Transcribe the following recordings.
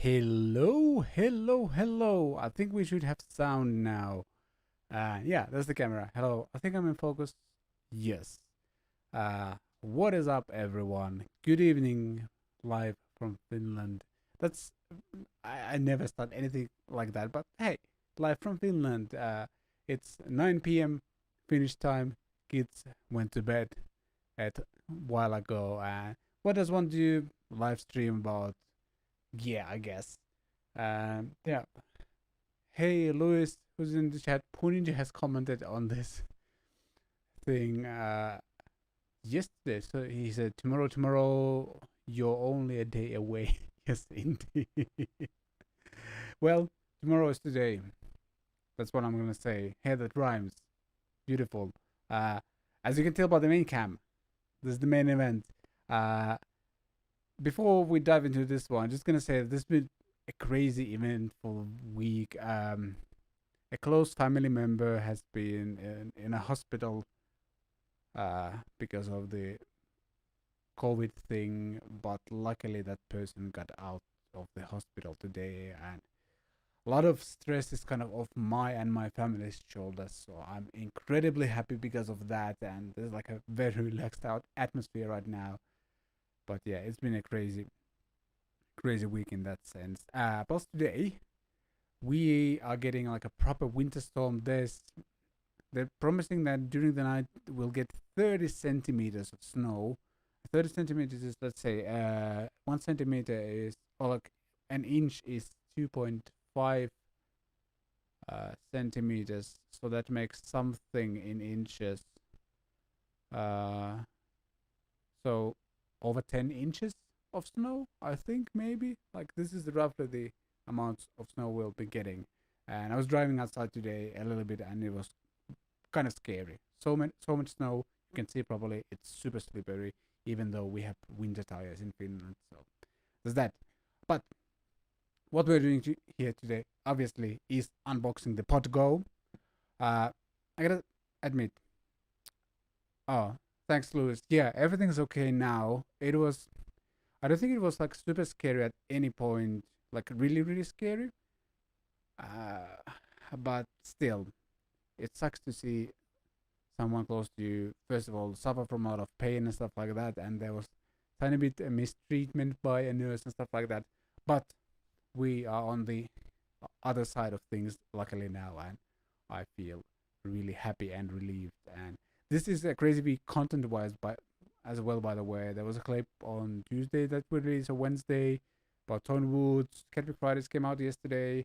Hello, hello, hello. I think we should have sound now. Yeah, that's the camera. Hello. I think I'm in focus. Yes. What is up, everyone? Good evening, live from Finland. That's I never start anything like that, but hey, live from Finland. It's 9 p.m. Finnish time. Kids went to bed at a while ago. What does one do? Live stream about? Yeah, I guess. Yeah. Hey, Louis, who's in the chat, Puninja has commented on this thing yesterday. So he said, tomorrow, you're only a day away. Yes, indeed. Well, tomorrow is today. That's what I'm going to say. Hey, that rhymes. Beautiful. Uh, as you can tell by the main cam, this is the main event. Uh, Before we dive into this one, I'm just going to say that this has been a crazy eventful week. A close family member has been in a hospital because of the COVID thing, but luckily that person got out of the hospital today, and a lot of stress is kind of off my and my family's shoulders. So I'm incredibly happy because of that, and there's like a very relaxed out atmosphere right now. But yeah, it's been a crazy week in that sense. Plus today we are getting like a proper winter storm. They're promising that during the night we'll get 30 centimeters of snow. 30 centimeters is, let's say, 1 centimeter is, or like an inch is 2.5 centimeters. So that makes something in inches. Uh, so over 10 inches of snow, I think, maybe. Like, this is roughly the amount of snow we'll be getting. And I was driving outside today a little bit, and it was kind of scary. So much snow. You can see probably it's super slippery, even though we have winter tires in Finland. So there's that. But what we're doing here today, obviously, is unboxing the Pod Go. I gotta admit. Oh, thanks, Louis. Yeah, everything's okay now. It was. I don't think it was like super scary at any point. Like really, really scary. Uh, but still, it sucks to see someone close to you, first of all, suffer from a lot of pain and stuff like that, and there was tiny bit mistreatment by a nurse and stuff like that. But we are on the other side of things, luckily now, and I feel really happy and relieved. And this is a crazy week content-wise, but as well, by the way, there was a clip on Tuesday that we released, a Wednesday, about Tone Woods. Catwick Fridays came out yesterday.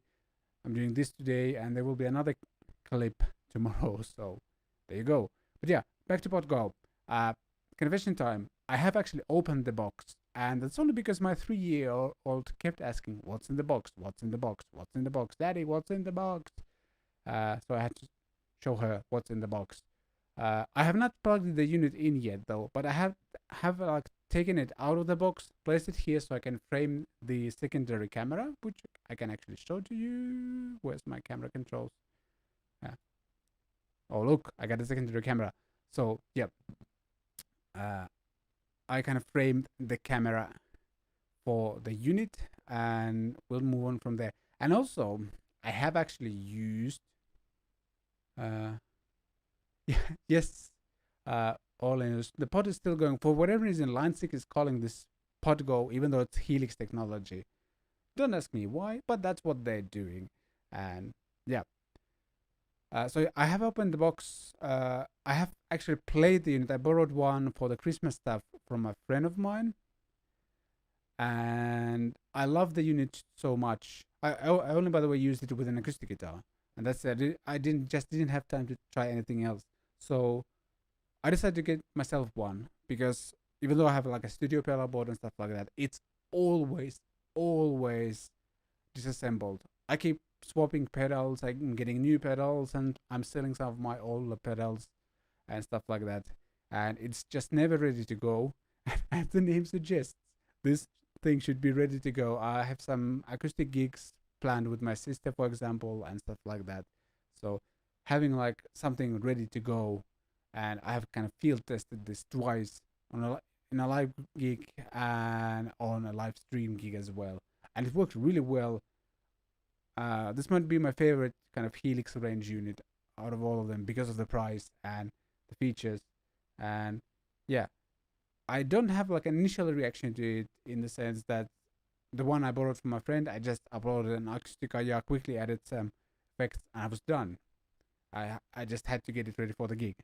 I'm doing this today, and there will be another clip tomorrow. So there you go. But yeah, back to PodGo. Confession time. I have actually opened the box, and that's only because my 3-year-old kept asking, "What's in the box? What's in the box? What's in the box, Daddy? What's in the box?" So I had to show her what's in the box. I have not plugged the unit in yet, though, but I have like taken it out of the box, placed it here so I can frame the secondary camera, which I can actually show to you. Where's my camera controls? Uh, oh, look, I got a secondary camera. So, yeah, uh, I kind of framed the camera for the unit, and we'll move on from there. And also, I have actually used, uh, yeah, yes, all in use. The pod is still going. For whatever reason, Line6 is calling this pod go, even though it's Helix technology. Don't ask me why, but that's what they're doing. And yeah, so I have opened the box. I have actually played the unit. I borrowed one for the Christmas stuff from a friend of mine, and I love the unit so much. I only, by the way, used it with an acoustic guitar, and that's it. I didn't have time to try anything else. So I decided to get myself one because even though I have like a studio pedal board and stuff like that, it's always disassembled. I keep swapping pedals. I'm getting new pedals, and I'm selling some of my older pedals and stuff like that. And it's just never ready to go. As the name suggests, this thing should be ready to go. I have some acoustic gigs planned with my sister, for example, and stuff like that. So having like something ready to go, and I have kind of field tested this twice on in a live gig and on a live stream gig as well. and it worked really well. This might be my favorite kind of Helix range unit out of all of them because of the price and the features. And yeah, I don't have like an initial reaction to it in the sense that the one I borrowed from my friend, I just uploaded an acoustic IR, quickly added some effects, and I was done. I just had to get it ready for the gig.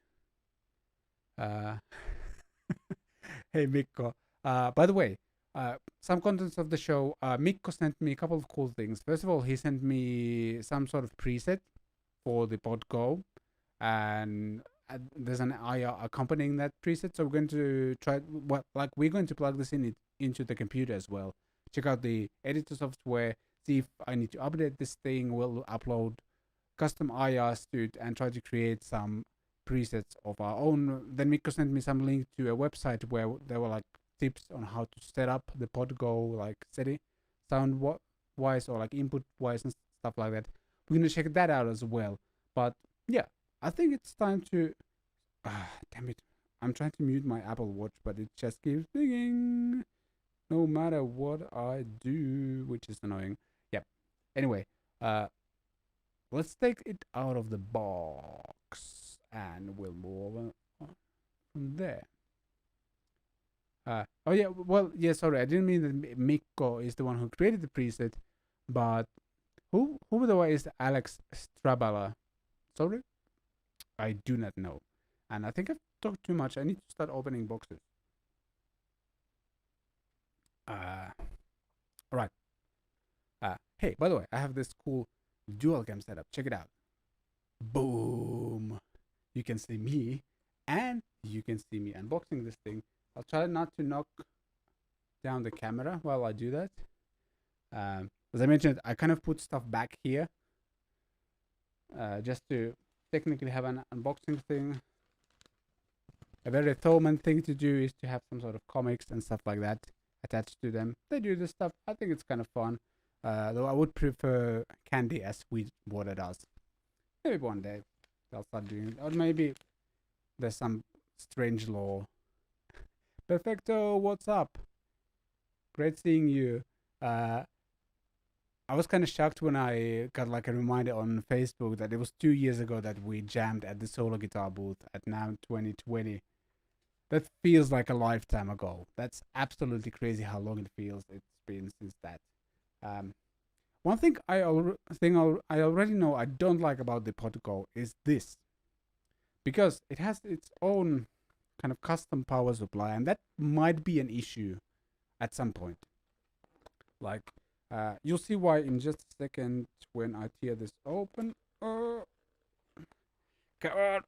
Uh, hey Mikko. By the way, some contents of the show. Mikko sent me a couple of cool things. First of all, he sent me some sort of preset for the Pod Go, and there's an IR accompanying that preset. So we're going to try. Well, like we're going to plug this into the computer as well. Check out the editor software. See if I need to update this thing. We'll upload custom IRs to it and try to create some presets of our own. Then Mikko sent me some link to a website where there were like tips on how to set up the Podgo, like setting sound wise or like input wise and stuff like that. We're gonna check that out as well. But yeah, I think it's time to damn it, I'm trying to mute my Apple Watch, but it just keeps dinging no matter what I do, which is annoying. Yep. Anyway, let's take it out of the box and we'll move on from there. Oh yeah, well, yeah, sorry, I didn't mean that Mikko is the one who created the preset, but who the way is Alex Strabala? Sorry, I do not know, and I think I've talked too much. I need to start opening boxes. Alright. Hey, by the way, I have this cool dual cam setup. Check it out. Boom! You can see me, and you can see me unboxing this thing. I'll try not to knock down the camera while I do that. As I mentioned, I kind of put stuff back here just to technically have an unboxing thing. A very Thoman thing to do is to have some sort of comics and stuff like that attached to them. They do this stuff. I think it's kind of fun. Though I would prefer candy as sweet water does. Maybe one day I'll start doing it. Or maybe there's some strange law. Perfecto, what's up? Great seeing you. I was kind of shocked when I got like a reminder on Facebook that it was 2 years ago that we jammed at the solo guitar booth at NAMM 2020. That feels like a lifetime ago. That's absolutely crazy how long it feels it's been since that. One thing I already know I don't like about the Podgo is this, because it has its own kind of custom power supply, and that might be an issue at some point. Like, you'll see why in just a second when I tear this open. Come on.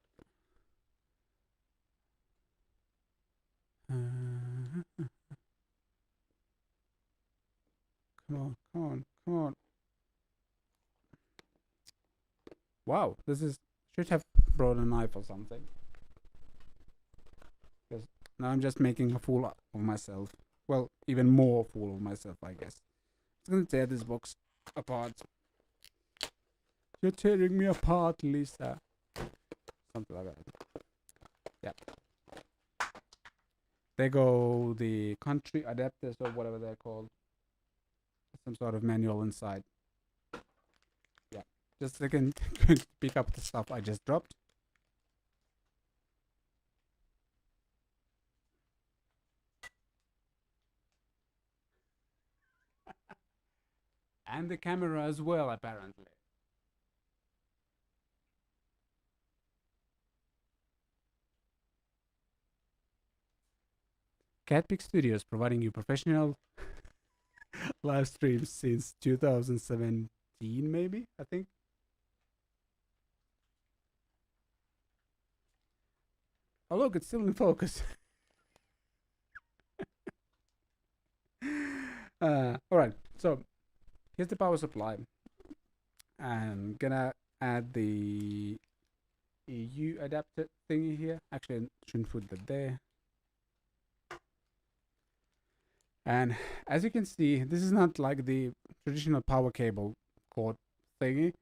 Come on. Wow, should have brought a knife or something. Because now I'm just making a fool of myself. Well, even more fool of myself, I guess. I'm gonna tear this box apart. You're tearing me apart, Lisa. Something like that. Yeah. There go the country adapters or whatever they're called. Some sort of manual inside. Yeah. Just a second. Pick up the stuff I just dropped. And the camera as well, apparently. Catpic Studios providing you professional live streams since 2017, maybe, I think. Oh look, it's still in focus. Alright, so here's the power supply. I'm gonna add the EU adapter thingy here. Actually, I shouldn't put that there. And as you can see, this is not like the traditional power cable cord thingy.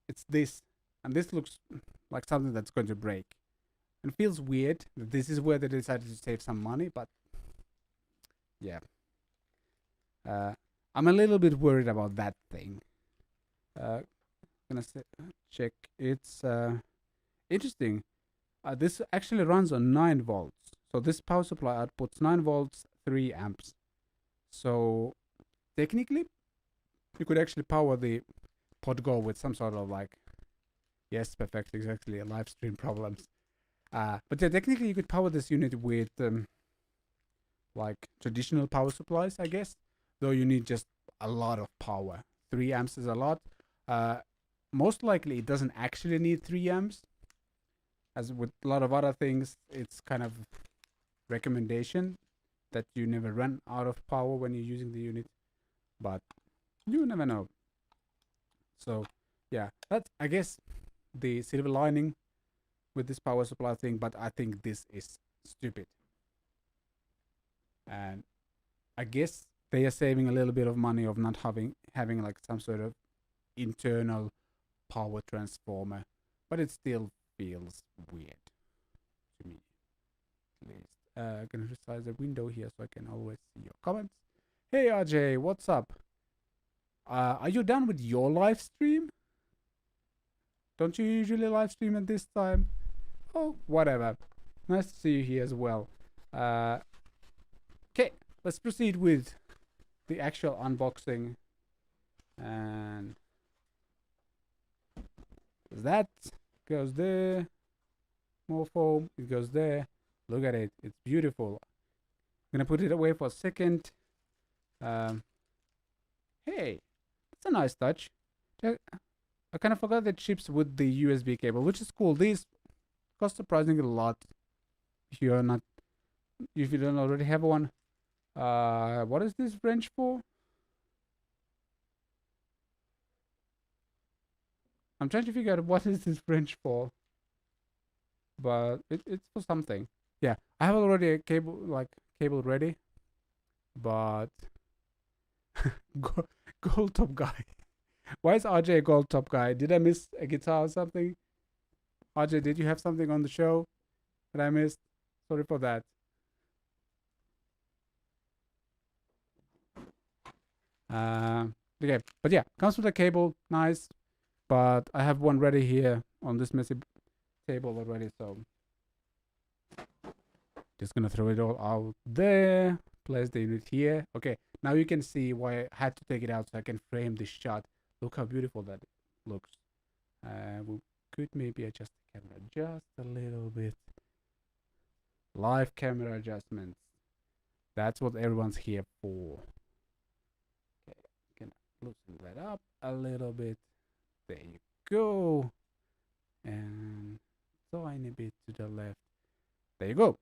It's this, and this looks like something that's going to break. And feels weird that this is where they decided to save some money, but yeah. I'm a little bit worried about that thing. Gonna check. It's interesting. This actually runs on 9 volts. So this power supply outputs 9 volts, 3 amps. So technically, you could actually power the PodGo with some sort of like, yes, perfect, exactly, live stream problems. But yeah, technically you could power this unit with like traditional power supplies, I guess. Though you need just a lot of power. 3 amps is a lot. Most likely it doesn't actually need 3 amps. As with a lot of other things, it's kind of recommendation that you never run out of power when you're using the unit, but you never know. So yeah, that's, I guess, the silver lining with this power supply thing, but I think this is stupid. And I guess they are saving a little bit of money of not having like some sort of internal power transformer, but it still feels weird to me, at least. I'm gonna resize the window here so I can always see your comments. Hey RJ, what's up? Are you done with your live stream? Don't you usually live stream at this time? Oh, whatever. Nice to see you here as well. Okay, let's proceed with the actual unboxing. And that goes there. More foam, it goes there. Look at it, it's beautiful. I'm gonna put it away for a second. Hey, it's a nice touch. I kind of forgot that ships with the USB cable, which is cool. These cost surprisingly a lot. If you don't already have one. What is this wrench for? I'm trying to figure out what is this wrench for. But it's for something. Yeah, I have already a cable ready. But gold top guy. Why is RJ a gold top guy? Did I miss a guitar or something? RJ, did you have something on the show that I missed? Sorry for that. Okay, but yeah, comes with a cable, nice. But I have one ready here on this messy table already, so just gonna throw it all out there. Place the unit here. Okay, now you can see why I had to take it out so I can frame this shot. Look how beautiful that looks. We could maybe adjust the camera just a little bit. Live camera adjustments. That's what everyone's here for. Okay, can loosen that up a little bit. There you go. And tiny bit to the left. There you go.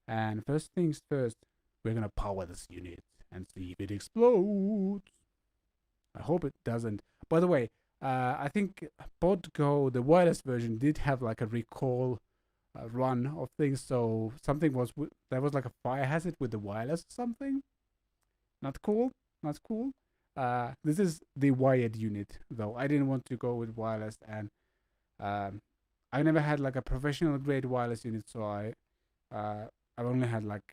And first things first, we're gonna power this unit and see if it explodes. I hope it doesn't. By the way, I think PodGo, the wireless version, did have like a recall run of things. So something was there was like a fire hazard with the wireless or something. Not cool. Not cool. This is the wired unit though. I didn't want to go with wireless, and I never had like a professional grade wireless unit, so I've only had like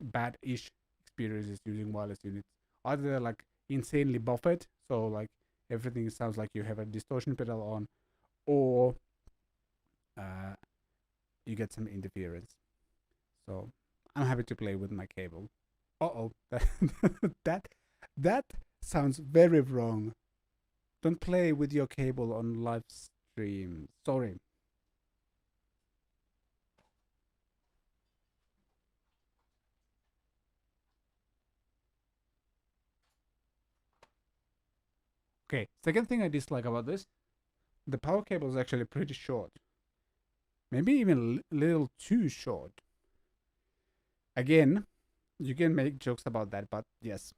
bad-ish experiences using wireless units. Either they're like insanely buffered, so like everything sounds like you have a distortion pedal on, or you get some interference. So I'm happy to play with my cable. Uh-oh, that sounds very wrong. Don't play with your cable on live stream. Sorry. Okay, second thing I dislike about this, the power cable is actually pretty short. Maybe even a little too short. Again, you can make jokes about that, but yes,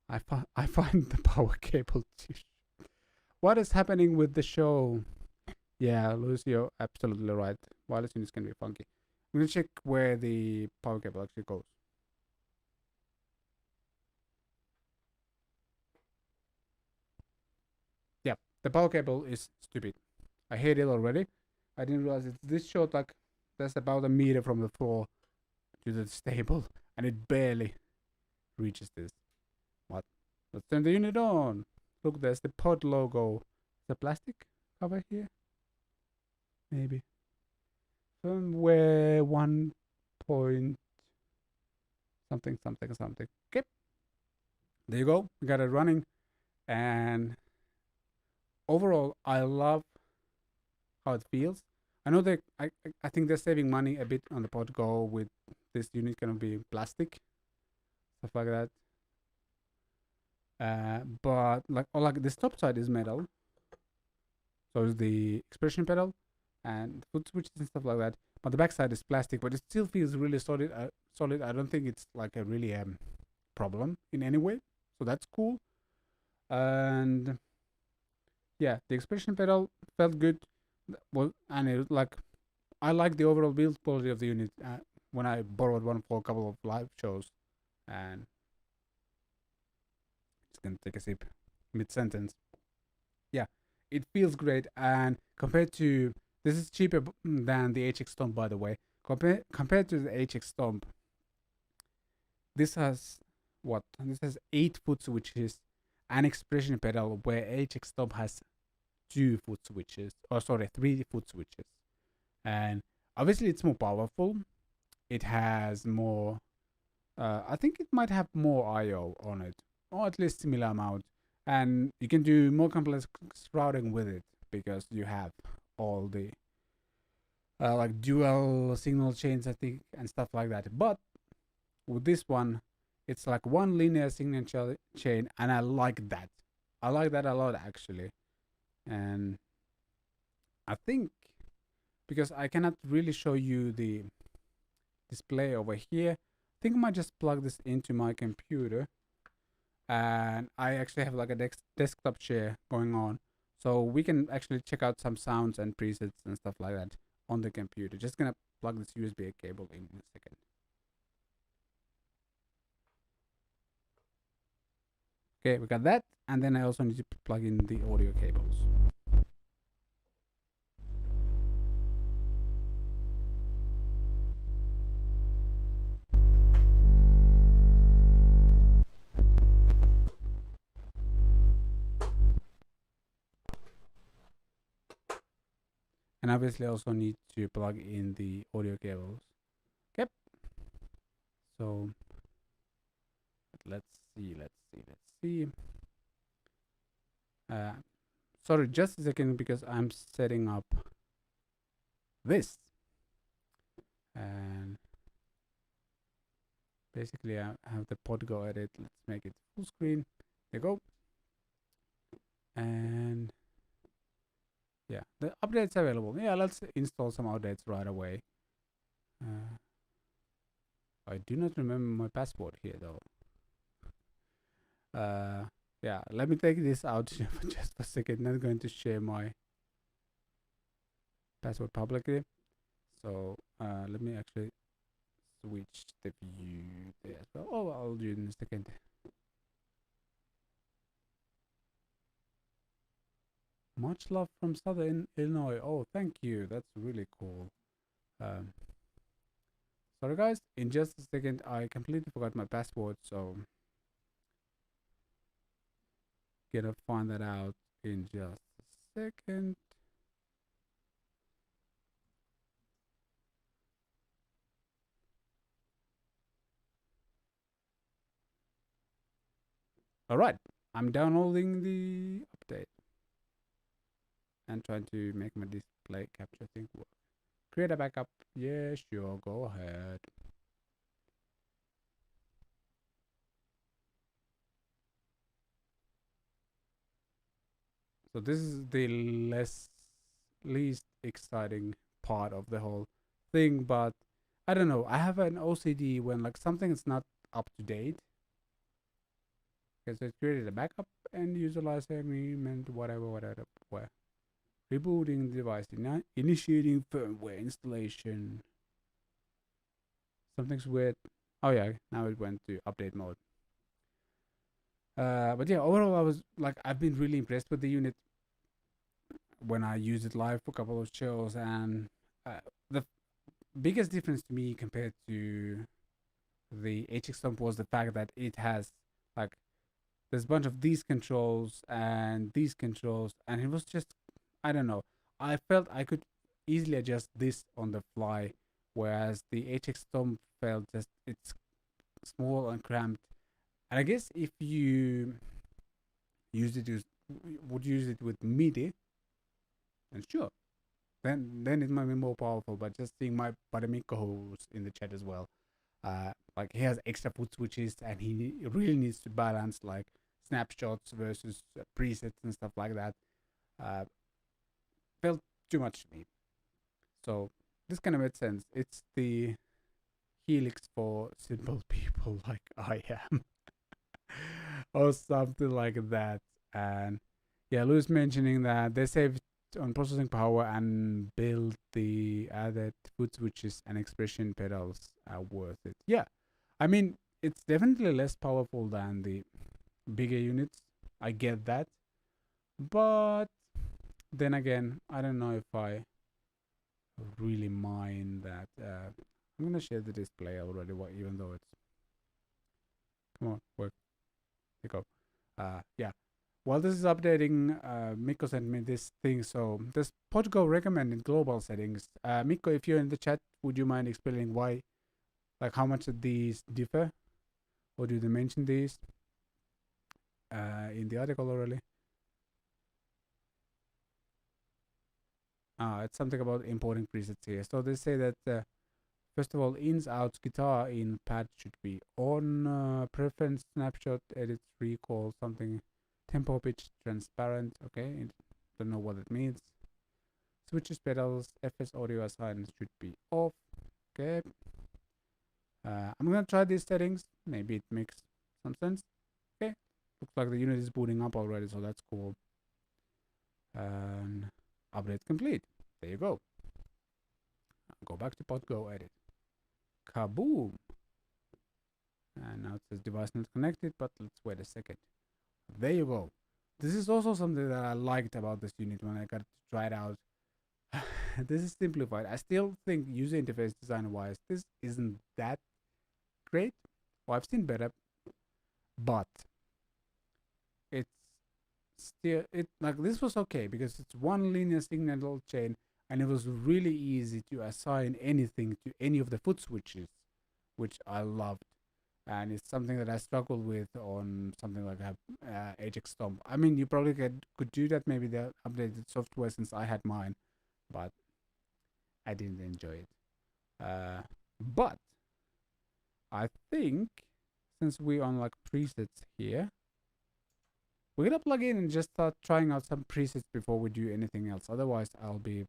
I find the power cable too short. What is happening with the show? Yeah, Lucio, absolutely right. Wireless units can be funky. I'm gonna check where the power cable actually goes. Yeah, the power cable is stupid. I hate it already. I didn't realize it's this short, like that's about a meter from the floor to the stable, and it barely reaches this. What? Let's turn the unit on. Look, there's the pod logo. The plastic cover here? Maybe. Firmware 1 point something something something. Okay. There you go. We got it running. And overall, I love how it feels. I know that I think they're saving money a bit on the Pod Go with this unit gonna be plastic, stuff like that. But like this top side is metal, so is the expression pedal and foot switches and stuff like that. But the back side is plastic, but it still feels really solid. Solid. I don't think it's like a really problem in any way, so that's cool. And yeah, the expression pedal felt good. Well, and it like I like the overall build quality of the unit. When I borrowed one for a couple of live shows, and just gonna take a sip mid sentence. Yeah, it feels great, and compared to this is cheaper than the HX Stomp, by the way. Compared to the HX Stomp, this has what? This has 8 foot switches, an expression pedal, where HX Stomp has 2 foot switches, or sorry, 3 foot switches, and obviously it's more powerful. It has more. I think it might have more I/O on it, or at least similar amount, and you can do more complex routing with it because you have all the like dual signal chains, I think, and stuff like that. But with this one, it's like one linear signal chain, and I like that. I like that a lot actually, and I think because I cannot really show you the display over here, I think I might just plug this into my computer, and I actually have like a desktop share going on, so we can actually check out some sounds and presets and stuff like that on the computer. Just gonna plug this USB cable in a second. Okay, we got that, and then I also need to plug in the audio cables. And obviously I also need to plug in the audio cables. Okay. So let's see. Sorry, just a second because I'm setting up this. And basically I have the pod go edit. Let's make it full screen. There you go. And yeah, the updates available. Yeah, let's install some updates right away. I do not remember my password here though. Yeah, let me take this out just for a second. Not going to share my password publicly. So let me actually switch the view there as well. Oh, I'll do it in a second. Much love from Southern Illinois. Oh, thank you. That's really cool. Sorry guys, in just a second I completely forgot my password, so gonna find that out in just a second. Alright, I'm downloading the update and trying to make my display capture thing work. Create a backup. Yeah, sure, go ahead. So this is the least exciting part of the whole thing, but I don't know. I have an OCD when like something is not up to date. Okay, so it created a backup and userlicense agreement, whatever. Rebooting the device, initiating firmware installation. Something's weird. Oh yeah, now it went to update mode. But yeah, overall I was like, I've been really impressed with the unit when I used it live for a couple of shows, and the biggest difference to me compared to the HX Stomp was the fact that it has like there's a bunch of these controls and these controls, and it was just, I don't know. I felt I could easily adjust this on the fly, whereas the HX Stomp felt just it's small and cramped. And I guess if you use it would use it with MIDI, and sure, then it might be more powerful. But just seeing my buddy Mikko, who's in the chat as well, like he has extra foot switches, and he really needs to balance like snapshots versus presets and stuff like that. Felt too much to me. So this kind of made sense. It's the Helix for simple people like I am, or something like that. And yeah, Louis mentioning that they saved on processing power and build the added foot switches and expression pedals are worth it. Yeah, I mean it's definitely less powerful than the bigger units. I get that, but then again, I don't know if I really mind that. I'm gonna share the display already, even though it's, come on, work. There you go. Yeah. While this is updating, Mikko sent me this thing. So this Podgo recommended global settings. Mikko, if you're in the chat, would you mind explaining why, like how much these differ, or do they mention these in the article already? It's something about importing presets here. So they say that first of all, ins, outs, guitar in pad should be on. Preference, snapshot, edit, recall, something. Tempo, pitch, transparent. Okay, don't know what it means. Switches, pedals, FS audio assign should be off. Okay. I'm gonna try these settings. Maybe it makes some sense. Okay. Looks like the unit is booting up already, so that's cool. And update complete. There you go. Go back to Podgo edit. Kaboom! And now it says device not connected, but let's wait a second. There you go. This is also something that I liked about this unit when I got to try it out. This is simplified. I still think user interface design wise, this isn't that great. Well, I've seen better, but it's still like this was okay because it's one linear signal chain, and it was really easy to assign anything to any of the foot switches, which I loved. And it's something that I struggled with on something like HX Stomp. I mean, you probably could do that. Maybe they updated software since I had mine, but I didn't enjoy it. But I think since we're on like presets here, we're gonna plug in and just start trying out some presets before we do anything else. Otherwise, I'll be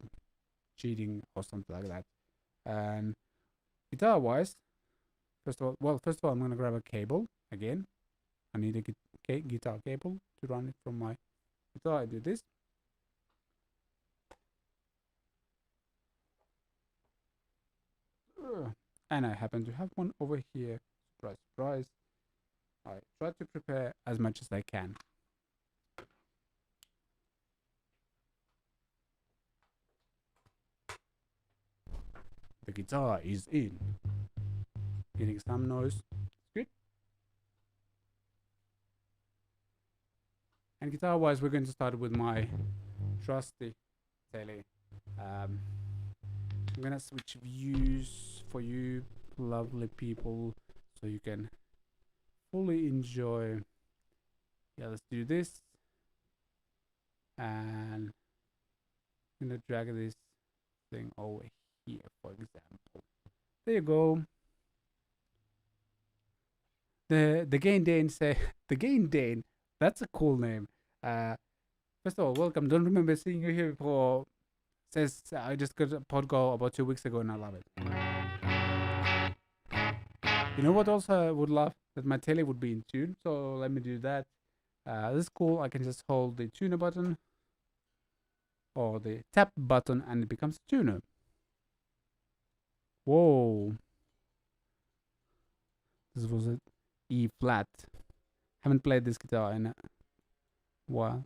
cheating or something like that. And guitar-wise, first of all, I'm gonna grab a cable again. I need a guitar cable to run it from my guitar. I do this. And I happen to have one over here. Surprise, surprise. I try to prepare as much as I can. The guitar is in. Getting some noise. Good. And guitar wise, we're going to start with my trusty tele. I'm gonna switch views for you lovely people so you can fully enjoy. Yeah, let's do this. And I'm gonna drag this thing over here, for example. There you go. The Gain Dane say the Gain Dane. That's a cool name. First of all, welcome. Don't remember seeing you here before. Says I just got a Podgo about 2 weeks ago and I love it. You know what also I would love? That my tele would be in tune. So let me do that. This is cool. I can just hold the tuner button or the tap button and it becomes a tuner. Whoa. This was an E flat. Haven't played this guitar in a while.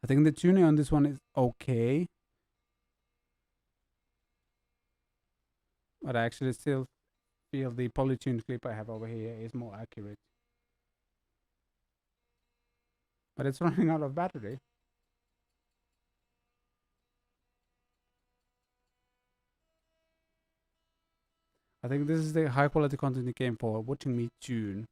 I think the tuning on this one is okay. but I actually still feel the polytuned clip I have over here is more accurate. But it's running out of battery. I think this is the high quality content you came for, watching me tune.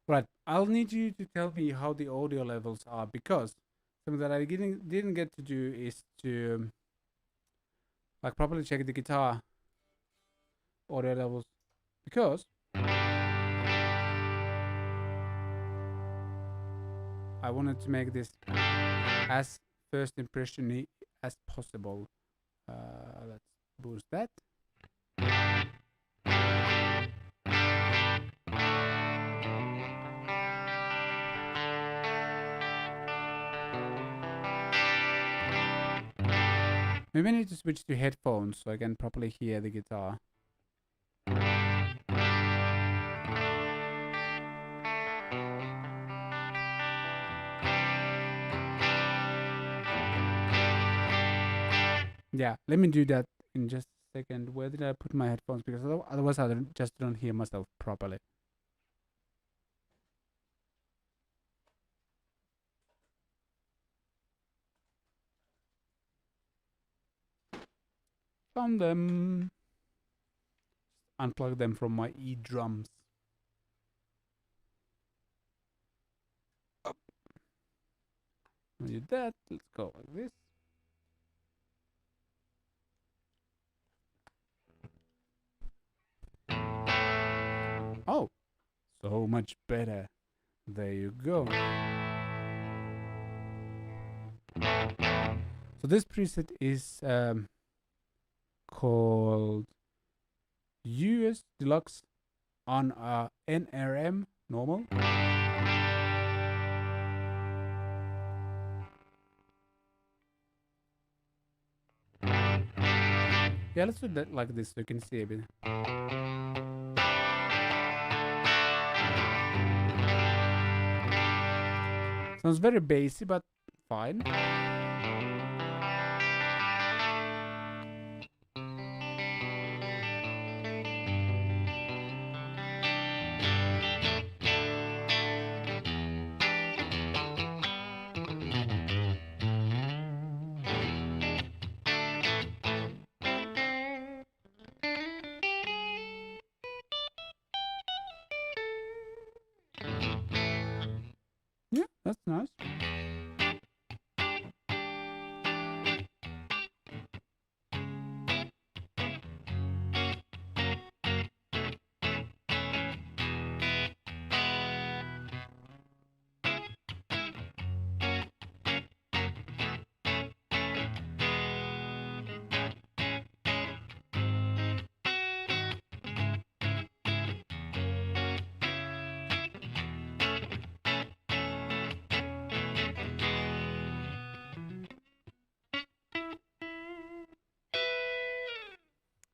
Right, I'll need you to tell me how the audio levels are, because something that I didn't get to do is to like properly check the guitar audio levels, because I wanted to make this as first impression as possible. Let's boost that. Maybe I need to switch to headphones so I can properly hear the guitar. Yeah, let me do that in just a second. Where did I put my headphones? Because otherwise I just don't hear myself properly. Found them. Unplug them from my eardrums. Do that. Let's go like this. Oh, so much better. There you go. So this preset is called US Deluxe on NRM normal. Yeah, let's do that like this so you can see a bit. Sounds very bassy, but fine. Yeah, that's nice.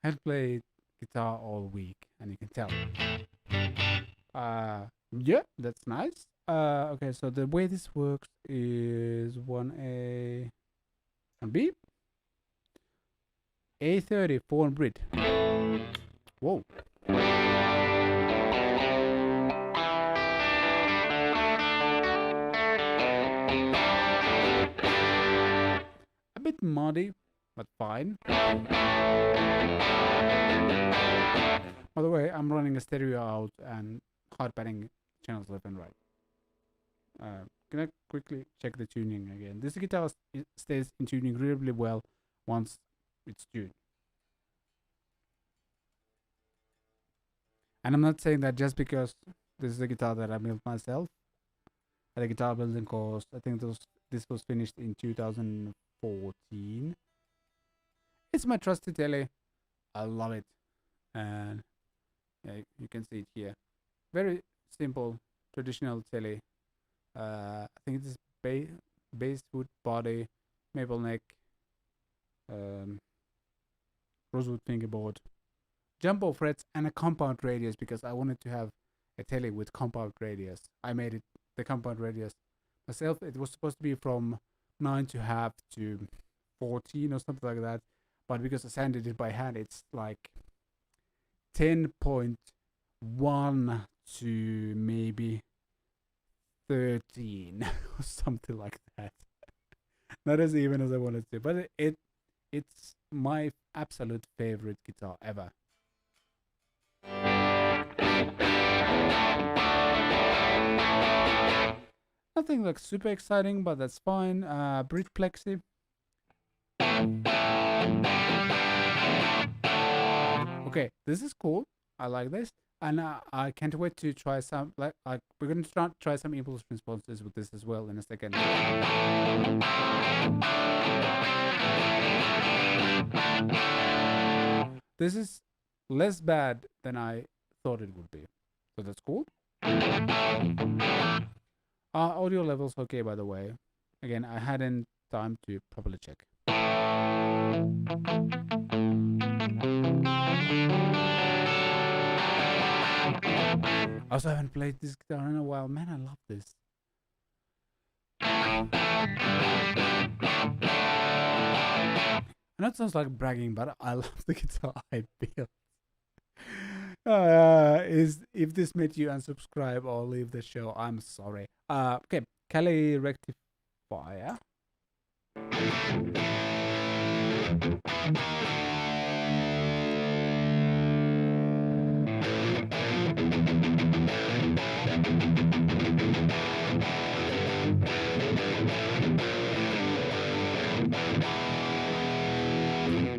I had played guitar all week, and you can tell. Yeah, that's nice. Okay, so the way this works is 1A, 1B, A30, 4 Brit. Whoa. A bit muddy, but fine. By the way, I'm running a stereo out and hard padding channels left and right. Can I quickly check the tuning again? This guitar stays in tuning really well once it's tuned. And I'm not saying that just because this is a guitar that I built myself. At a guitar building course, I think this was finished in 2014. It's my trusty tele. I love it. And yeah, you can see it here. Very simple traditional telly. I think this basswood body, maple neck, rosewood fingerboard, jumbo frets, and a compound radius because I wanted to have a telly with compound radius. I made it the compound radius myself. It was supposed to be from 9.5 to 14 or something like that, but because I sanded it by hand, it's like 10.1 to maybe 13 or something like that. Not as even as I wanted to, but it's my absolute favorite guitar ever. Nothing like super exciting, but that's fine. Bridge plexi. Okay, this is cool. I like this, and I can't wait to try some. Like we're gonna try some impulse responses with this as well in a second. This is less bad than I thought it would be, so that's cool. Audio levels okay, by the way. Again, I hadn't time to properly check. I also haven't played this guitar in a while. Man, I love this. I know it sounds like bragging, but I love the guitar I built. If this made you unsubscribe or leave the show, I'm sorry. Okay, Cali rectifier.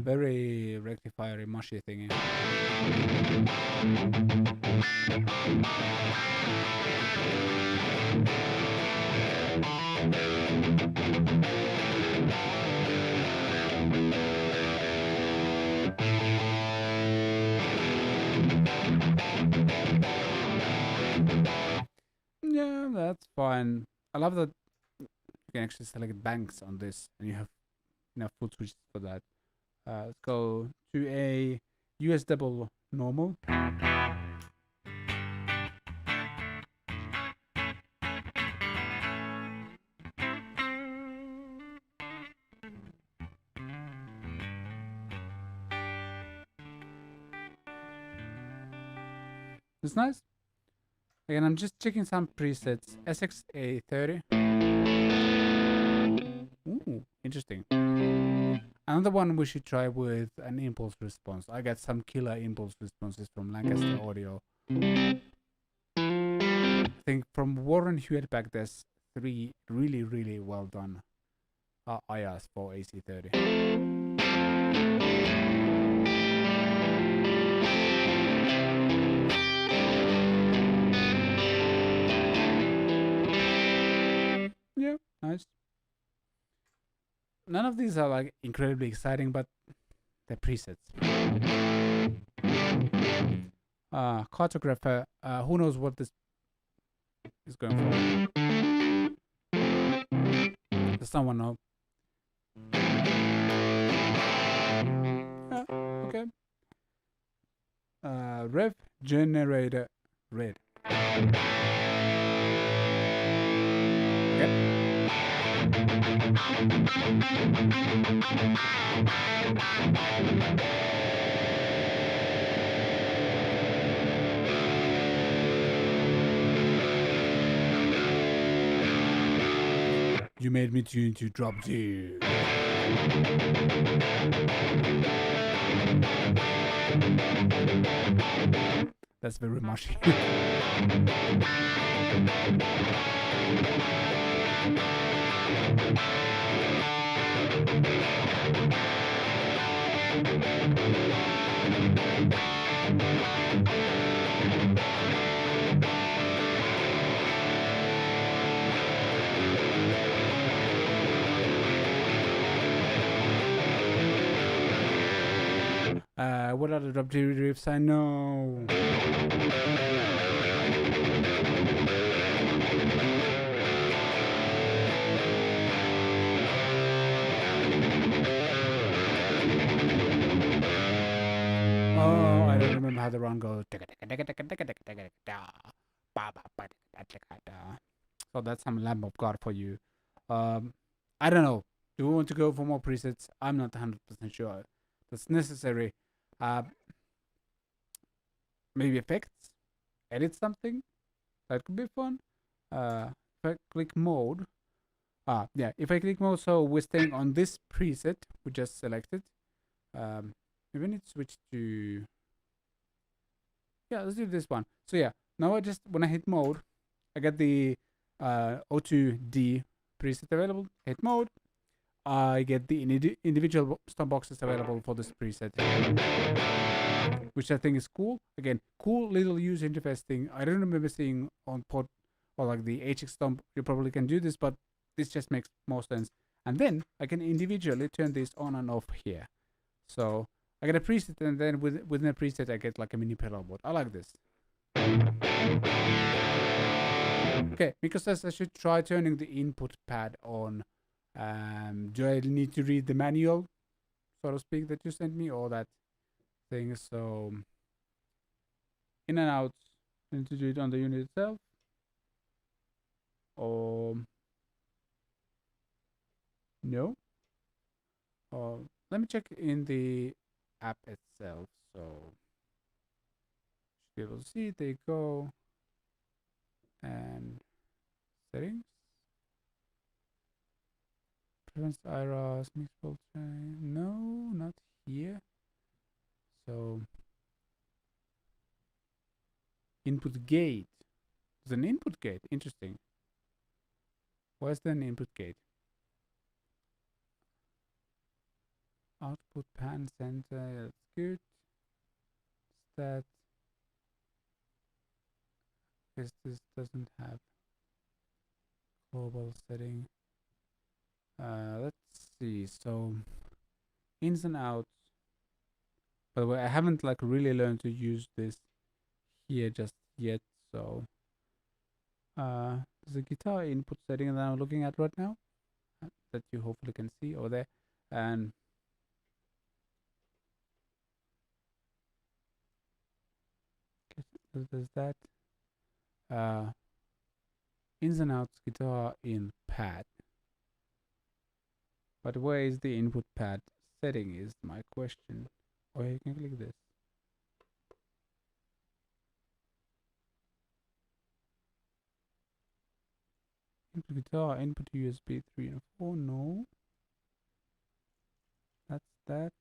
Very rectifier mushy thingy. Yeah, that's fine. I love that you can actually select banks on this, and you have enough foot switches for that. Let's go to a US double normal. It's nice. Again, I'm just checking some presets. SXA30. Ooh, interesting. Another one we should try with an impulse response. I got some killer impulse responses from Lancaster Audio. I think from Warren Hewitt back, there's 3 really, really well done IRs for AC30. Yeah, nice. None of these are like incredibly exciting, but they're presets. Cartographer, who knows what this is going for? Does someone know? Okay. Rev generator red. Okay. You made me tune to drop D. That's very mushy. What other drop D riffs I know? Oh, I don't remember how the run goes. So that's some Lamb of God for you. I don't know. Do we want to go for more presets? I'm not 100% sure that's necessary. Uh, maybe effects, edit something. That could be fun. If I click mode, yeah, if I click mode, so we're staying on this preset we just selected. Maybe I need to switch to, yeah, let's do this one. So yeah, now when I hit mode, I get the O2D preset available. Hit mode, I get the individual stomp boxes available for this preset, which I think is cool. Again, cool little user interface thing. I don't remember seeing on pod or like the HX stomp. You probably can do this, but this just makes more sense. And then I can individually turn this on and off here. So I get a preset, and then within a preset, I get like a mini pedal board. I like this. Okay, Miko says I should try turning the input pad on. Do I need to read the manual, so to speak, that you sent me, or that thing? So in and out, I need to do it on the unit itself, or no? Or let me check in the app itself. So should be able to see. They go and settings. Prevents IRAs, mix bolt chain. No, not here. So input gate. There's an input gate. Interesting. Where's the input gate? Output pan center. That's good. That guess this doesn't have global setting. Let's see. So ins and outs. By the way, I haven't like really learned to use this here just yet. So there's a guitar input setting that I'm looking at right now that you hopefully can see over there, and there's that ins and outs guitar in pad. But where is the input pad setting is my question. Oh, you can click this. Input guitar, input USB 3 and 4. No. That's that.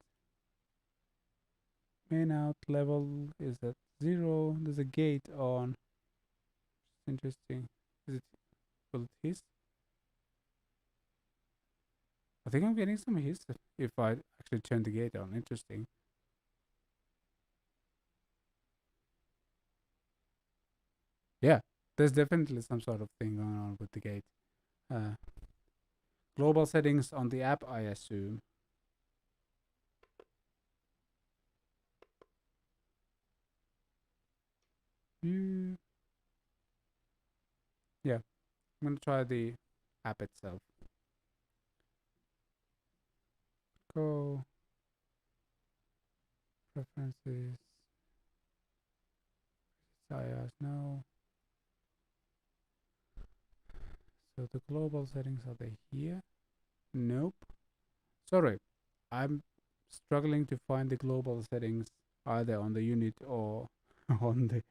Main out level is at 0. There's a gate on. Interesting. Is it, will it hiss? I think I'm getting some hiss if I actually turn the gate on. Interesting. Yeah, there's definitely some sort of thing going on with the gate. Global settings on the app, I assume. Yeah, I'm gonna try the app itself. Go preferences. IOS, no. So the global settings, are they here? Nope. Sorry, I'm struggling to find the global settings either on the unit or on the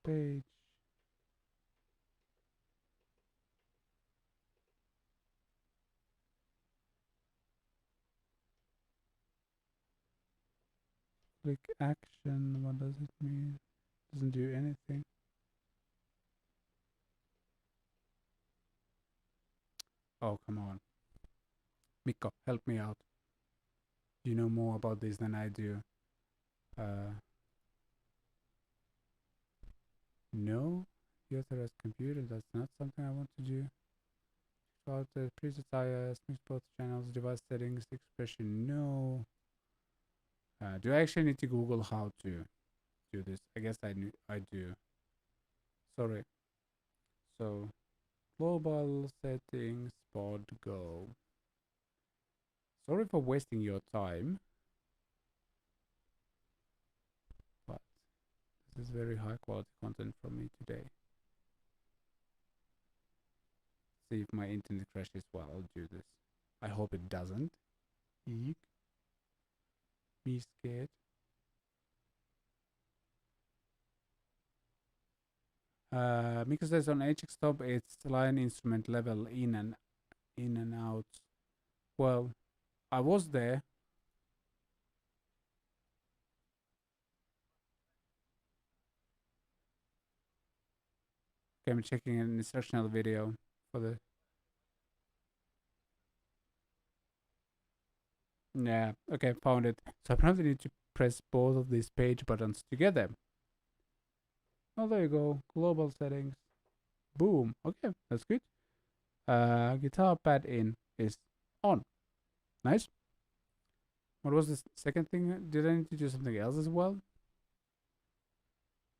page. Click action, what does it mean? Doesn't do anything. Oh, come on. Mikko, help me out. You know more about this than I do. No, the authorized computer, that's not something I want to do. About the presets IOS, mix both channels, device settings, expression, no. Do I actually need to Google how to do this? I guess I do. Sorry. So global settings, pod go. Sorry for wasting your time, but this is very high quality content from me today. See if my internet crashes while I'll do this. I hope it doesn't. Eek. Me scared. Because there's on HX top, it's line instrument level in and out. Well, I was there. Okay, I'm checking an instructional video for the. Yeah, okay, found it. So I probably need to press both of these page buttons together. Oh, there you go. Global settings. Boom. Okay, that's good. Guitar pad in is on. Nice. What was the second thing? Did I need to do something else as well?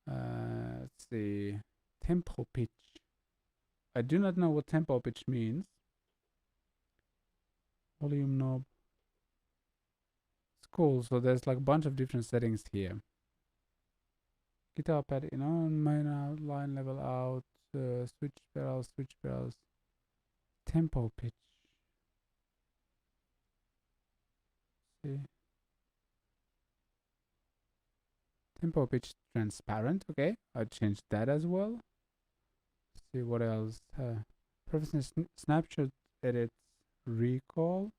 Let's see. Tempo pitch. I do not know what tempo pitch means. Volume knob. It's cool. So there's like a bunch of different settings here. Guitar pad in on, main out, line level out, switch pedals. Tempo pitch. See. Tempo pitch transparent. Okay, I'll change that as well. See what else. Professional snapshot edit recall.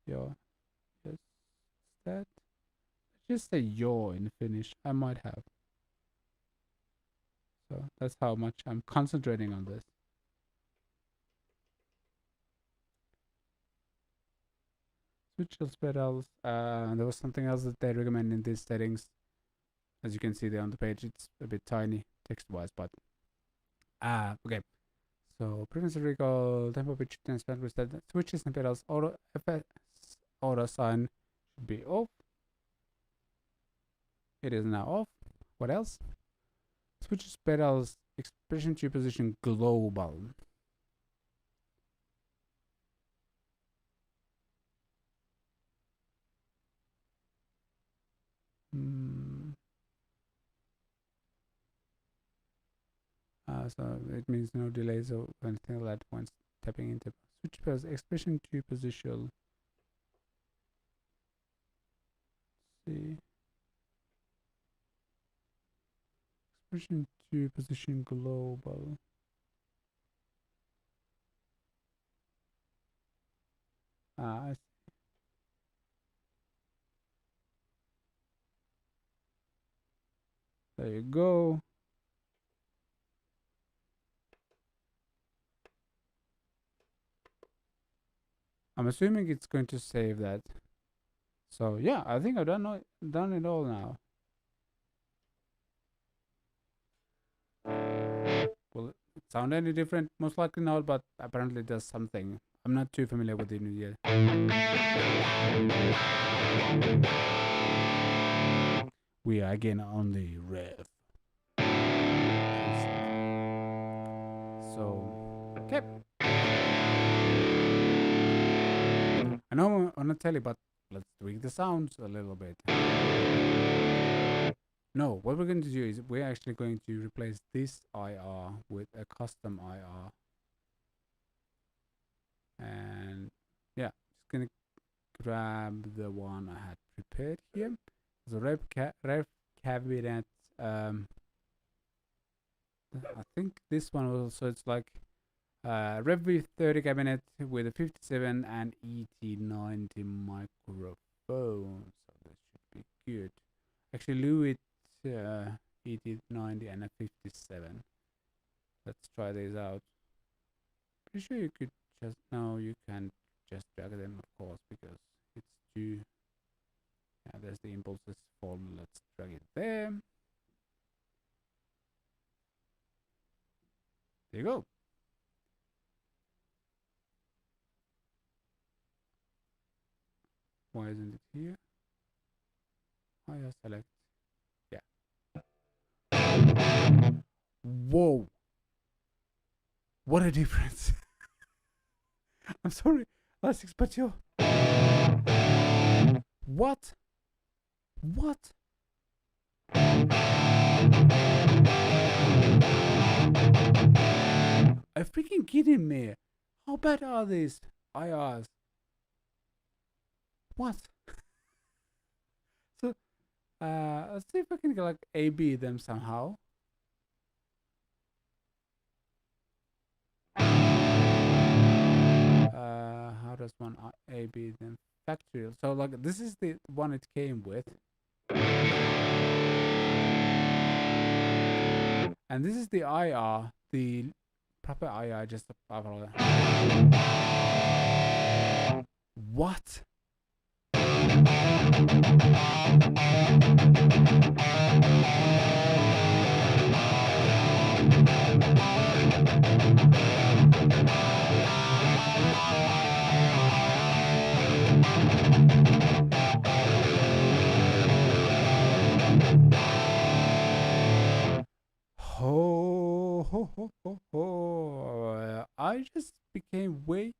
Yeah, yes, that. Just say yaw in Finnish. I might have. So that's how much I'm concentrating on this. Switches pedals. There was something else that they recommend in these settings. As you can see there on the page, it's a bit tiny text-wise, but okay. So preference recall, tempo pitch transparent with that switches and pedals auto FS auto sign should be off. It is now off. What else? Switches pedals expression to position global. So it means no delays or anything like that once tapping into switch pedals expression to position. See. Expression to position global. I see. There you go. I'm assuming it's going to save that. So yeah, I think I've done it all now. Will it sound any different? Most likely not, but apparently it does something. I'm not too familiar with it yet. We are again on the rev. So, okay. I know I'm on a telly, but let's tweak the sounds a little bit. No, what we're going to do is we're actually going to replace this IR with a custom IR. And yeah, just gonna grab the one I had prepared here. So rev cabinet. I think this one also it's like Rev V30 cabinet with a 57 and ET90 microphone. So that should be good. Actually, Louis ET90 and a 57. Let's try these out. Pretty sure you could just no, you can't just drag them, of course, because it's too. Yeah, there's the impulses folder. Let's drag it there. There you go. Why isn't it here? Oh yeah, select. Yeah. Whoa. What a difference. I'm sorry, Alex, but yo. What? What? Are you freaking kidding me? How bad are these IRs? What? So, let's see if I can like A/B them somehow. How does one A/B them? Factorial. So like this is the one it came with. And this is the IR, the proper IR, just above. What? Ho. I just became way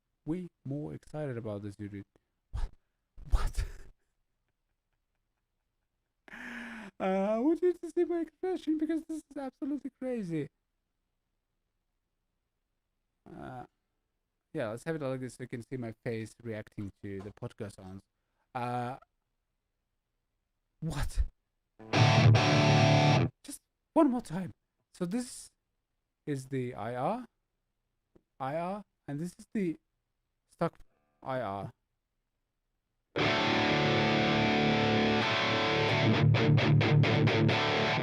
more excited about this unit. What? I want you to see my expression because this is absolutely crazy. Yeah, let's have it like this so you can see my face reacting to the podcast sounds. What? Just one more time. So this is the IR, and this is the stock IR.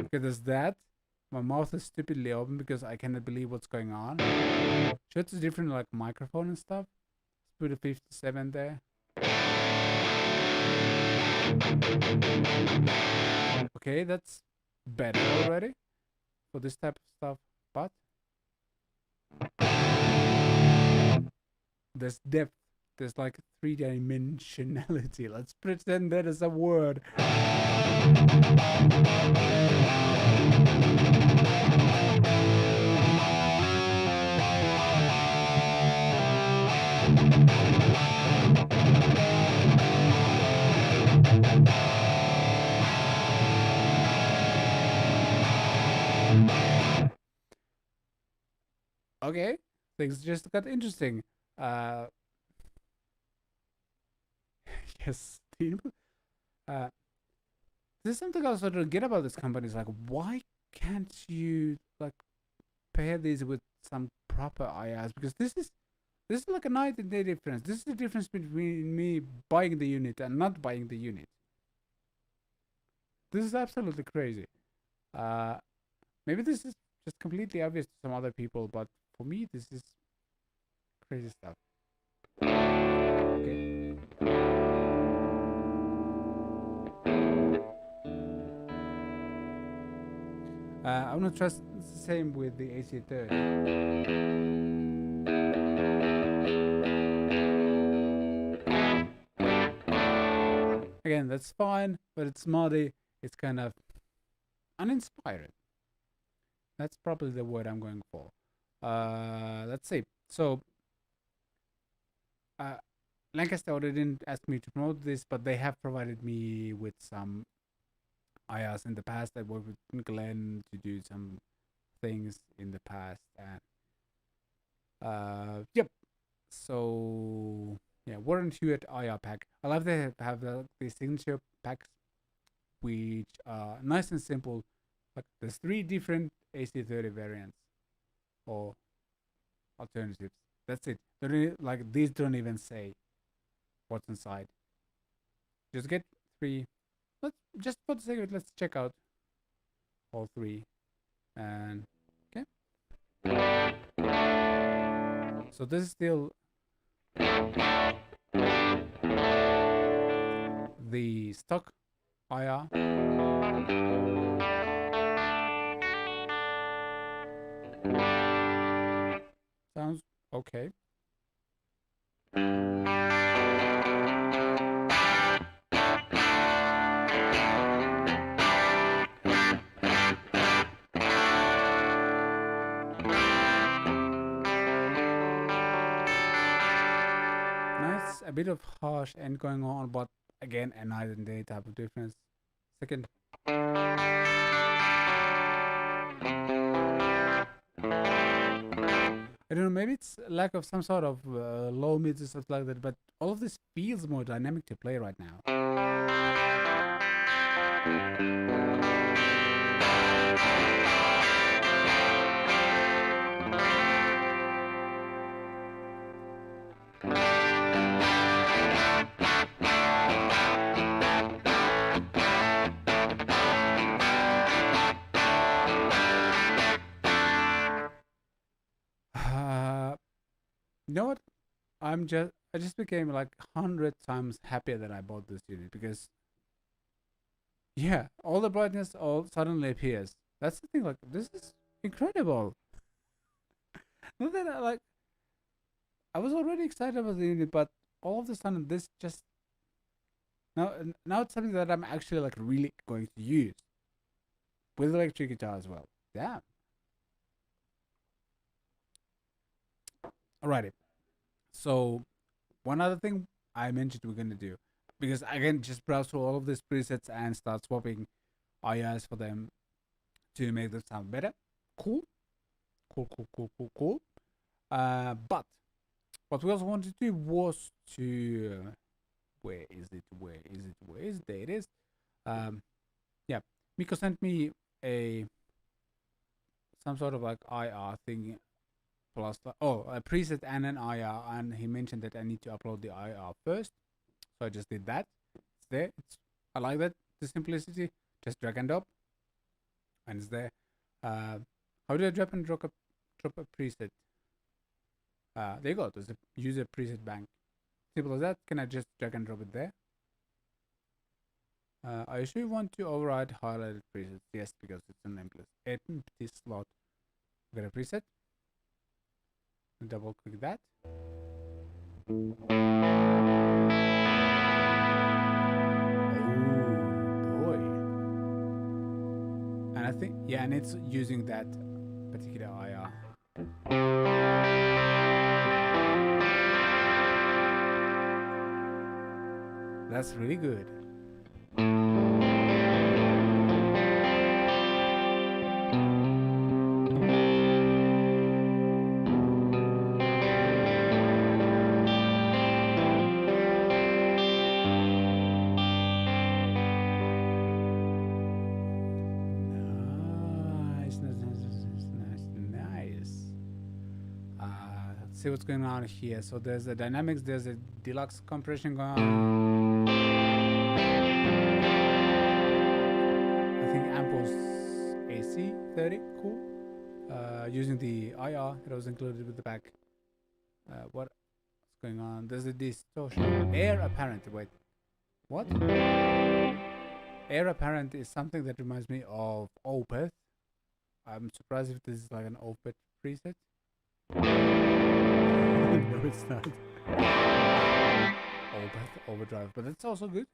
Okay, there's that. My mouth is stupidly open because I cannot believe what's going on. Sure, it's a different like microphone and stuff. Let's put a 57 there. Okay, that's better already for this type of stuff, but there's depth. There's like 3-dimensionality. Let's pretend that is a word. Okay, things just got interesting. Yes, there's something else I don't get about this company. Is like, why can't you like pair these with some proper IRs? Because this is like a night and day difference. This is the difference between me buying the unit and not buying the unit. This is absolutely crazy. Maybe this is just completely obvious to some other people, but for me, this is crazy stuff. Okay. I'm gonna trust the same with the AC30. Again, that's fine, but it's muddy. It's kind of uninspired. That's probably the word I'm going for. Let's see. So, Lancaster already didn't ask me to promote this, but they have provided me with some IRs in the past. I worked with Glenn to do some things in the past, and yep. So yeah, Warren Hewitt IR pack. I love they have the signature packs, which are nice and simple. Like there's 3 different AC30 variants or alternatives. That's it. Like these don't even say what's inside. Just get 3. Let's just for the sake of it, let's check out all 3. And okay. So this is still the stock IR. Sounds okay. it's a bit of harsh end going on, but again, a night and day type of difference. Second. I don't know, maybe it's lack of some sort of low mids or stuff like that, but all of this feels more dynamic to play right now. You know what? I just became like 100 times happier that I bought this unit, because yeah, all the brightness all suddenly appears. That's the thing, like this is incredible. Not that I was already excited about the unit, but all of a sudden this just now it's something that I'm actually like really going to use with electric guitar as well. Damn. Alrighty. So one other thing I mentioned we're gonna do, because again, just browse through all of these presets and start swapping IRs for them to make them sound better. Cool. But what we also wanted to do was to where is it? There it is. Yeah, Miko sent me some sort of like IR thing plus a preset and an IR, and he mentioned that I need to upload the IR first, so I just did that. It's there. I like that, the simplicity. Just drag and drop, and it's there. How do I drop and drop a preset? There you go. There's a user preset bank. Simple as that. Can I just drag and drop it there? I usually want to override highlighted presets. Yes, because it's an empty slot. Got a preset. Double click that. Oh boy. And I think, yeah, and it's using that particular IR. That's really good. See what's going on here. So there's a dynamics, there's a deluxe compression going on. I think amp was AC 30, cool. Using the IR that was included with the back. What's going on? There's a distortion. Air apparent. Wait, what? Air apparent is something that reminds me of Opeth. I'm surprised if this is like an Opeth preset. No, it's not. Overdrive, but that's also good.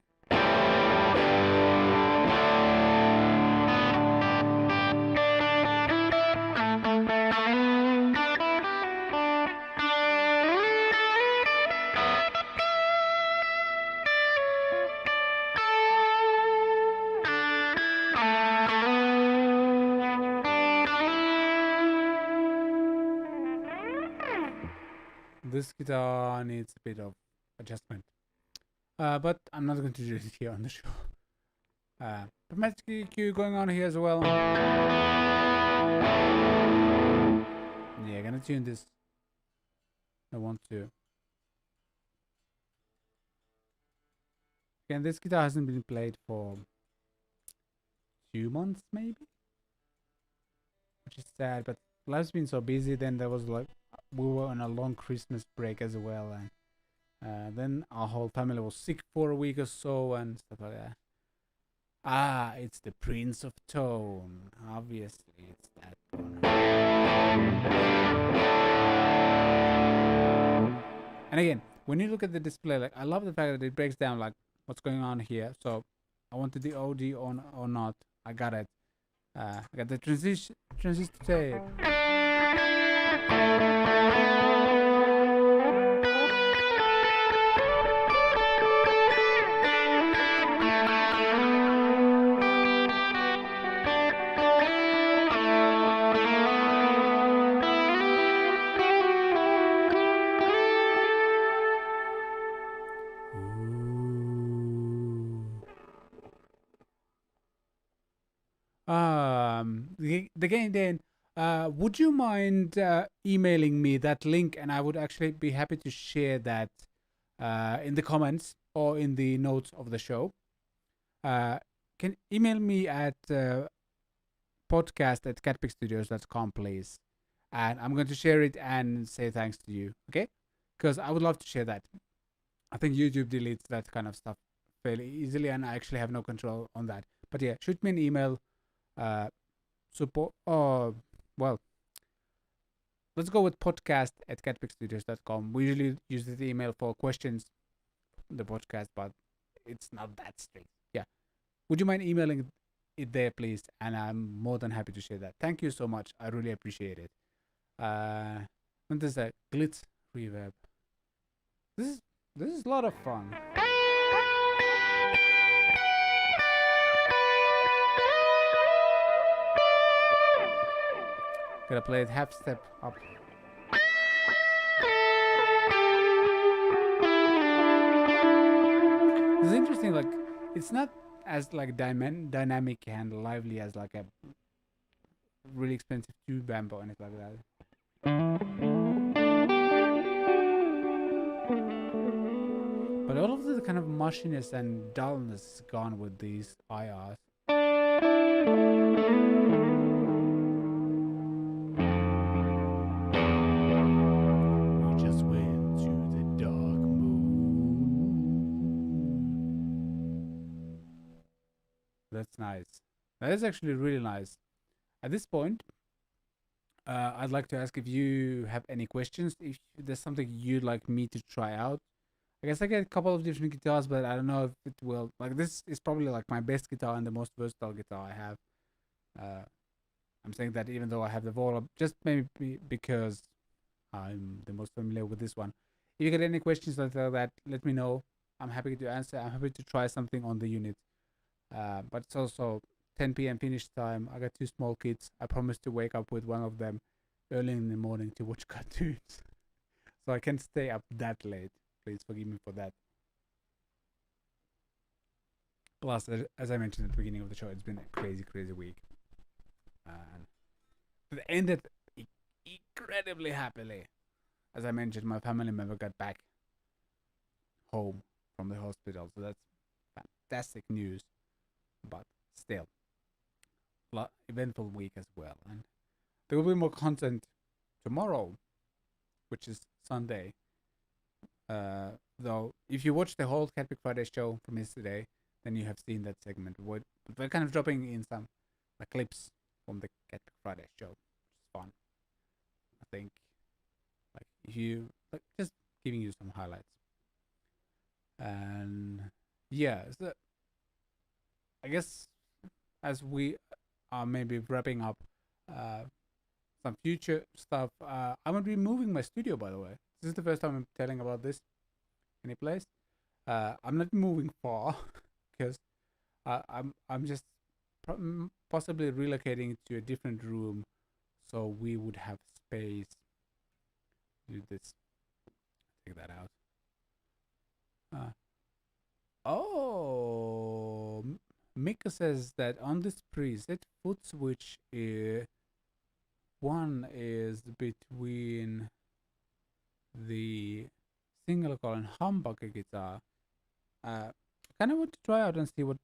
This guitar needs a bit of adjustment, but I'm not going to do it here on the show. Dramatic EQ going on here as well. Yeah, gonna tune this. I want to. Again, this guitar hasn't been played for 2 months, maybe, which is sad. But life's been so busy. Then there was like, we were on a long Christmas break as well, and then our whole family was sick for a week or so and stuff like that. Ah, it's the Prince of Tone. Obviously, it's that one. And again, when you look at the display, like, I love the fact that it breaks down like what's going on here. So I wanted the OD on or not. I got it. I got the transistor tape. Again, then, would you mind emailing me that link, and I would actually be happy to share that in the comments or in the notes of the show. Can email me at podcast@catpicstudios.com, please, and I'm going to share it and say thanks to you. Okay, because I would love to share that. I think YouTube deletes that kind of stuff fairly easily, and I actually have no control on that. But yeah, shoot me an email. Support. Well, let's go with podcast@catpicstudios.com. We usually use the email for questions on the podcast, but it's not that strict. Yeah. Would you mind emailing it there, please? And I'm more than happy to share that. Thank you so much. I really appreciate it. And there's a glitz reverb. This is a lot of fun. Gotta play it half step up. It's interesting, like it's not as like dynamic and lively as like a really expensive tube amp or anything like that. But all of the kind of mushiness and dullness is gone with these IRs. We just went to the dark moon. That's nice. That is actually really nice. At this point, I'd like to ask if you have any questions. If there's something you'd like me to try out, I guess I get a couple of different guitars, but I don't know if it will. Like this is probably like my best guitar and the most versatile guitar I have. I'm saying that even though I have the VOLA, just maybe because I'm the most familiar with this one. If you get any questions like that, let me know. I'm happy to answer. I'm happy to try something on the unit. But it's also 10 p.m. finish time. I got two small kids. I promised to wake up with one of them early in the morning to watch cartoons. So I can't stay up that late. Please forgive me for that. Plus, as I mentioned at the beginning of the show, it's been a crazy, crazy week. And it ended incredibly happily. As I mentioned, my family member got back home from the hospital. So that's fantastic news. But still, eventful week as well. And there will be more content tomorrow, which is Sunday. Though, if you watch the whole Catpic Friday show from yesterday, then you have seen that segment. We're kind of dropping in some clips from the Catpic Friday show, which is fun. I think, like, if you just giving you some highlights. And yeah, so I guess as we are maybe wrapping up some future stuff, I'm gonna be moving my studio. By the way, this is the first time I'm telling about this any place. I'm not moving far because I'm just possibly relocating to a different room, so we would have space to do this. Take that out. Oh, Mika says that on this preset, foot switch one is between the single coil and humbucker guitar. Kind of want to try out and see what's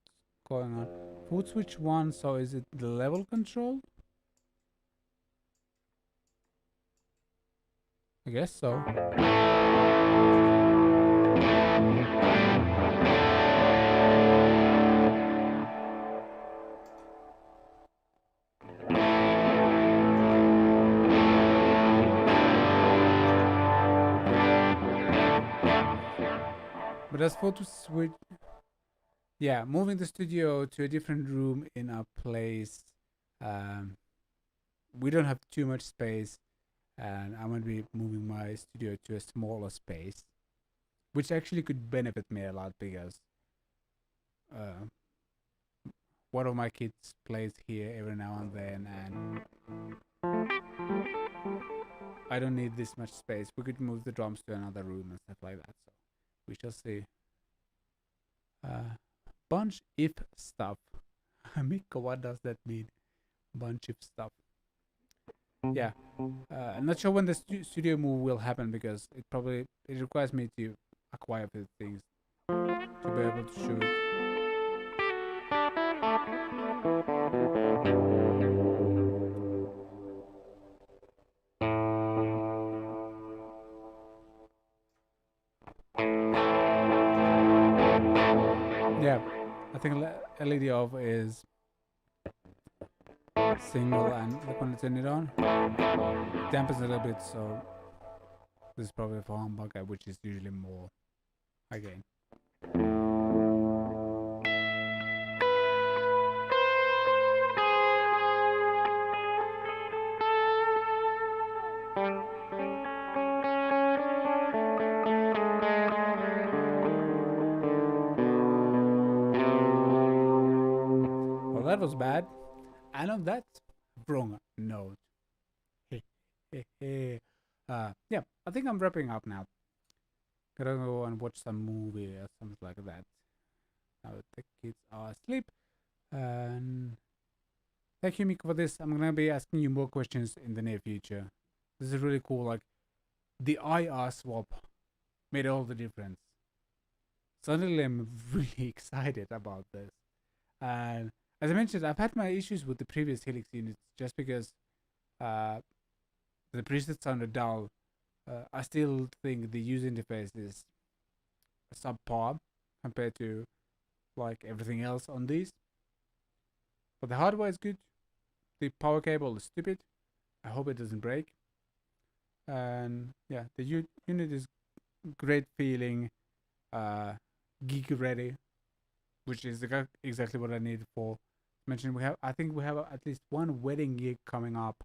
going on. Foot switch one, so is it the level control? I guess so. But as for to switch, yeah, moving the studio to a different room in our place. We don't have too much space, and I'm gonna be moving my studio to a smaller space, which actually could benefit me a lot because one of my kids plays here every now and then, and I don't need this much space. We could move the drums to another room and stuff like that. So we shall see. Bunch if stuff. Miko, what does that mean? Bunch of stuff. Yeah. I'm not sure when the studio move will happen because it requires me to acquire a few things to be able to shoot. Yeah, I think LED off is single, and like when I turn it on, dampens a little bit. So this is probably for humbucker, which is usually more again. Well, that was bad. And on that wrong note, yeah, I think I'm wrapping up now. Gonna go and watch some movie or something like that. Now the kids are asleep. And thank you, Miko, for this. I'm gonna be asking you more questions in the near future. This is really cool. Like the IR swap made all the difference. Suddenly, I'm really excited about this. And as I mentioned, I've had my issues with the previous Helix units just because the presets sounded dull. I still think the user interface is subpar compared to like everything else on these. But the hardware is good. The power cable is stupid. I hope it doesn't break. And yeah, the unit is great feeling, geek ready, which is exactly what I need for. Mentioned I think we have at least one wedding gig coming up,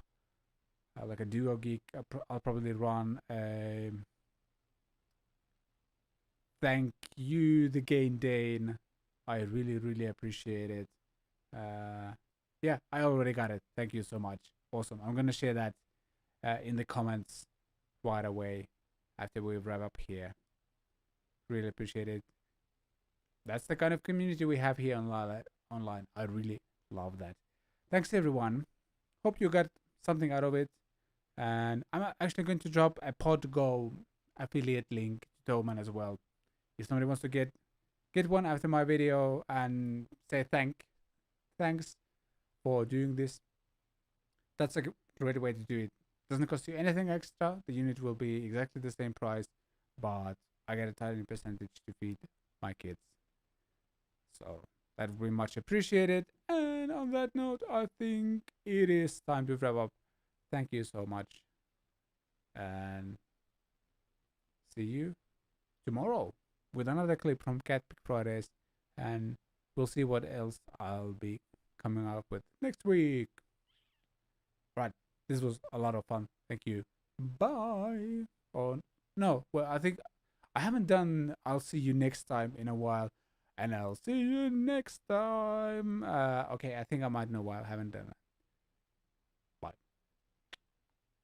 like a duo gig. I'll probably run a thank you, the Gain Dane. I really appreciate it. Yeah, I already got it. Thank you so much. Awesome. I'm gonna share that in the comments right away after we wrap up here. Really appreciate it. That's the kind of community we have here online. I really love that. Thanks everyone. Hope you got something out of it. And I'm actually going to drop a Podgo affiliate link to Toman as well. If somebody wants to get one after my video and say thanks for doing this, that's a great way to do it. Doesn't cost you anything extra. The unit will be exactly the same price, but I get a tiny percentage to feed my kids. So that would be much appreciated. And on that note, I think it is time to wrap up. Thank you so much. And see you tomorrow with another clip from Cat Pick Fridays. And we'll see what else I'll be coming up with next week. Right. This was a lot of fun. Thank you. Bye. Oh, no. Well, I think I haven't done I'll see you next time in a while. And I'll see you next time. Okay, I think I might know why I haven't done it.